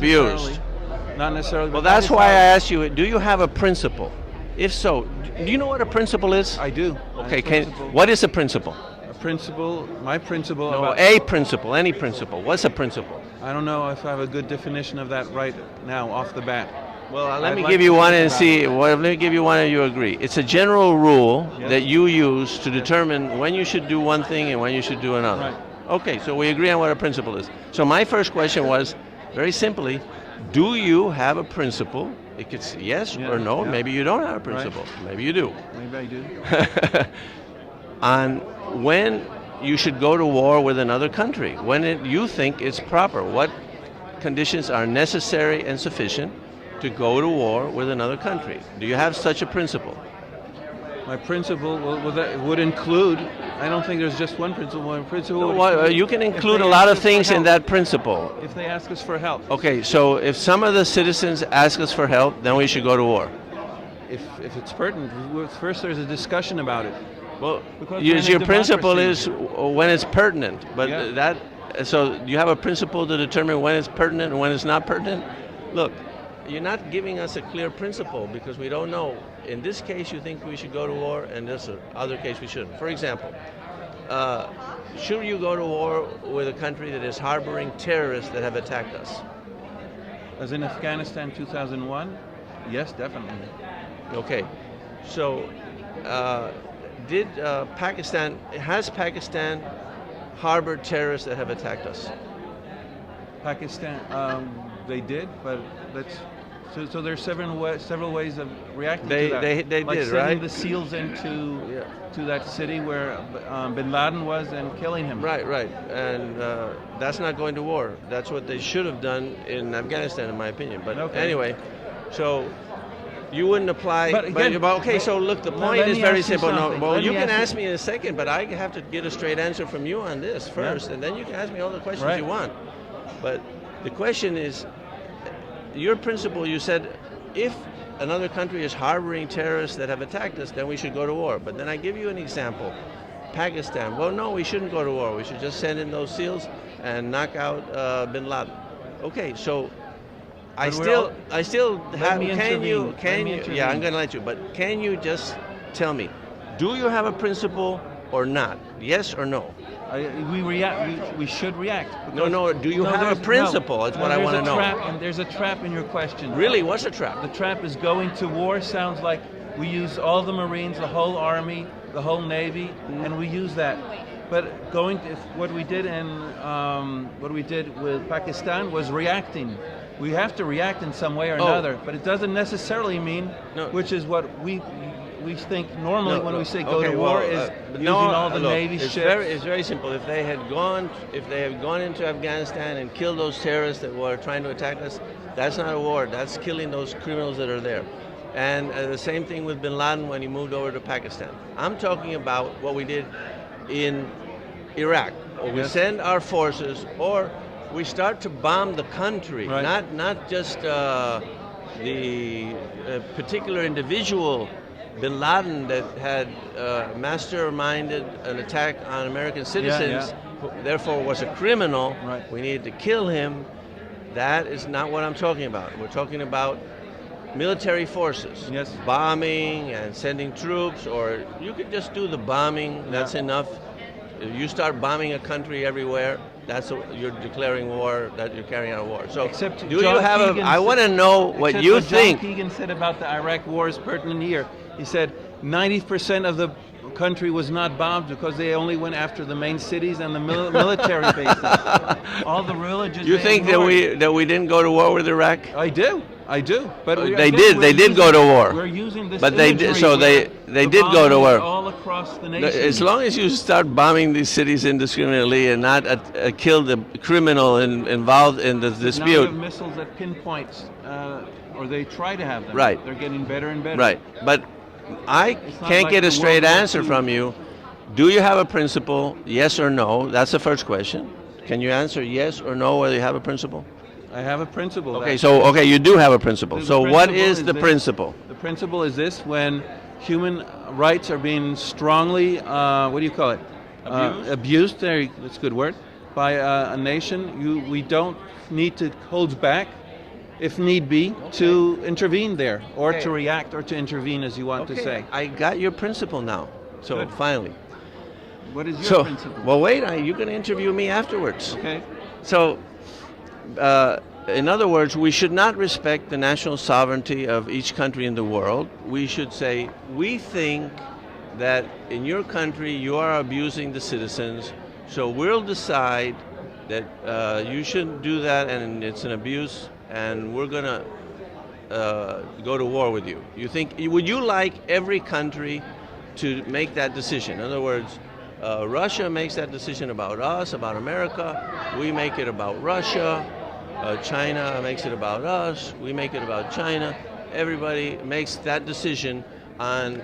Abused. Not necessarily. Well, but that that's is why I how- asked you, do you have a principle? If so, do you know what a principle is? I do. Okay, Principle- what is a principle? a principle? My principle No, about a principle, any principle. What's a principle? I don't know if I have a good definition of that right now off the bat. Well, let I'd me like give to you think one and about see. it. Well, let me give you one and you agree. It's a general rule Yes. that you use to determine when you should do one thing and when you should do another. Right. Okay, so we agree on what a principle is. So my first question was, very simply, do you have a principle? It could say yes Yeah, or no. yeah. Maybe you don't have a principle. Maybe you do. Maybe I do. On when you should go to war with another country, when you think it's proper. What conditions are necessary and sufficient to go to war with another country? Do you have such a principle? My principle would include. I don't think there's just one principle. My principle. would Well, include you can if include they a lot ask of us for things in help. that principle. If they ask us for help. Okay, so if some of the citizens ask us for help, then we should go to war. If it's pertinent, first there's a discussion about it. Well, Because we're in a your principle democracy. is when it's pertinent, but Yeah. that. So you have a principle to determine when it's pertinent and when it's not pertinent. Look, you're not giving us a clear principle because we don't know. In this case, you think we should go to war, and this other case we shouldn't. For example, should you go to war with a country that is harboring terrorists that have attacked us? As in Afghanistan 2001, yes, definitely. Okay, so did has Pakistan harbored terrorists that have attacked us? Pakistan, they did, but let's. So there's several ways of reacting They- to that. they like did, sending right? the SEALs into Yeah. to that city where Bin Laden was and killing him. Right, and that's not going to war. That's what they should have done in Afghanistan, in my opinion. But Okay. anyway, so you wouldn't apply. But again, okay, so look, the well, point let is me very ask you simple. No, something. well, Let you me can ask ask me in a second, but I have to get a straight answer from you on this first, and then you can ask me all the questions Right. you want. But the question is, your principle. You said, if another country is harboring terrorists that have attacked us, then we should go to war. But then I give you an example. Pakistan. Well, no, we shouldn't go to war. We should just send in those SEALs and knock out Bin Laden. Okay, so I But we're still, all- I still have. me Can you? intervene. Can Let me you? intervene. Yeah, I'm going to let you. But can you just tell me, do you have a principle or not? Yes or no? We react. We should react. No, no. Do you No, have a there's- principle? no, That's no, what I there's want to a know. trap, and there's a trap in your question. Really? What's a trap? The trap is going to war. Sounds like we use all the Marines, the whole Army, the whole Navy, and we use that. But what we did with Pakistan was reacting. We have to react in some way or Oh. another, but it doesn't necessarily mean, No. which is what we think normally No, when no. we say go Okay, to war well, is using no, all the look, Navy it's ships. It's very simple. If they had gone into Afghanistan and killed those terrorists that were trying to attack us, that's not a war. That's killing those criminals that are there. And the same thing with Bin Laden when he moved over to Pakistan. I'm talking about what we did in Iraq. Or we Yes. send our forces, or we start to bomb the country, Right. not just the particular individual Bin Laden that had masterminded an attack on American citizens, who therefore was a criminal. Right. We needed to kill him. That is not what I'm talking about. We're talking about military forces, Yes. bombing and sending troops, or you could just do the bombing. That's Yeah. enough. If you start bombing a country everywhere, you're declaring war. That you're carrying out a war. So, Except do John you have Keegan I said- want to know what Except you what think. John Keegan said about the Iraq war is pertinent here. He said 90% of the country was not bombed because they only went after the main cities and the military bases. All the religious. You think that we didn't go to war with Iraq? I do. But They did. They did go to war. We're using this. But they did- imagery so they- where they the did go to bombing war. is all across the nation. As long as you start bombing these cities indiscriminately and not kill the criminal involved in the Now we dispute. have missiles that pinpoint, or they try to have them. Right. They're getting better and better. Right. But I not can't like get a the straight World War answer II. from you. Do you have a principle? Yes or no? That's the first question. Can you answer yes or no whether you have a principle? I have a principle. Okay, that- you do have a principle. The So what principle is is the this. principle? The principle is this: when human rights are being strongly, what do you call it? Abused. That's a good word. By a nation, we don't need to hold back. if need be, to intervene there, or Okay. to react, or to intervene, as you want to Okay, say. I got your principle now. So Good. finally. What is your So, principle? well, wait, you're going to interview me afterwards. Okay. So, in other words, we should not respect the national sovereignty of each country in the world. We should say, we think that in your country you are abusing the citizens, so we'll decide that you shouldn't do that and it's an abuse, and we're going to go to war with you. Would you like every country to make that decision? In other words, Russia makes that decision about us, about America. We make it about Russia. China makes it about us. We make it about China. Everybody makes that decision on